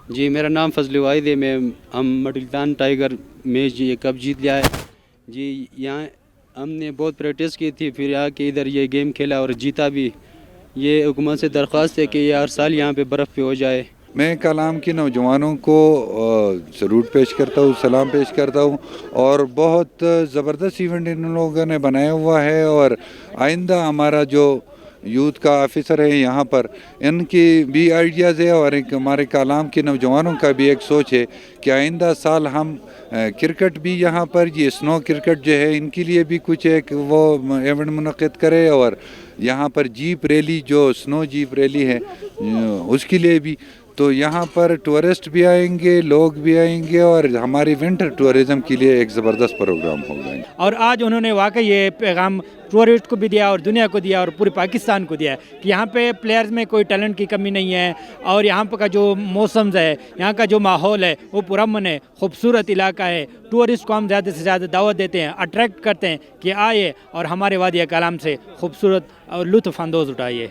جی میرا نام فضل واحد ہے. ہم مٹلتان ٹائیگر میچ یہ کب جیت لیا ہے. جی یہاں ہم نے بہت پریکٹس کی تھی, پھر آ کے ادھر یہ گیم کھیلا اور جیتا بھی. یہ حکومت سے درخواست ہے کہ یہ ہر سال یہاں پہ برف پہ ہو جائے. میں کلام کے نوجوانوں کو سلوٹ پیش کرتا ہوں, سلام پیش کرتا ہوں, اور بہت زبردست ایونٹ ان لوگوں نے بنایا ہوا ہے. اور آئندہ ہمارا جو یوتھ کا آفیسر ہے یہاں پر, ان کی بھی آئیڈیاز ہے, اور ایک ہمارے کلام کے نوجوانوں کا بھی ایک سوچ ہے کہ آئندہ سال ہم کرکٹ بھی یہاں پر, یہ اسنو کرکٹ جو ہے ان کے لیے بھی کچھ ایک وہ ایونٹ منعقد کرے, اور یہاں پر جیپ ریلی جو اسنو جیپ ریلی ہے اس کے لیے بھی. تو یہاں پر ٹورسٹ بھی آئیں گے, لوگ بھی آئیں گے, اور ہماری ونٹر ٹورزم کے لیے ایک زبردست پروگرام ہوگا. اور آج انہوں نے واقعی یہ پیغام ٹورسٹ کو بھی دیا اور دنیا کو دیا اور پورے پاکستان کو دیا ہے کہ یہاں پہ پلیئرز میں کوئی ٹیلنٹ کی کمی نہیں ہے, اور یہاں پہ کا جو موسمز ہے, یہاں کا جو ماحول ہے وہ پرامن ہے, خوبصورت علاقہ ہے. ٹورسٹ کو ہم زیادہ سے زیادہ دعوت دیتے ہیں, اٹریکٹ کرتے ہیں کہ آئے اور ہمارے وادی کلام سے خوبصورت اور لطف اندوز اٹھائیے.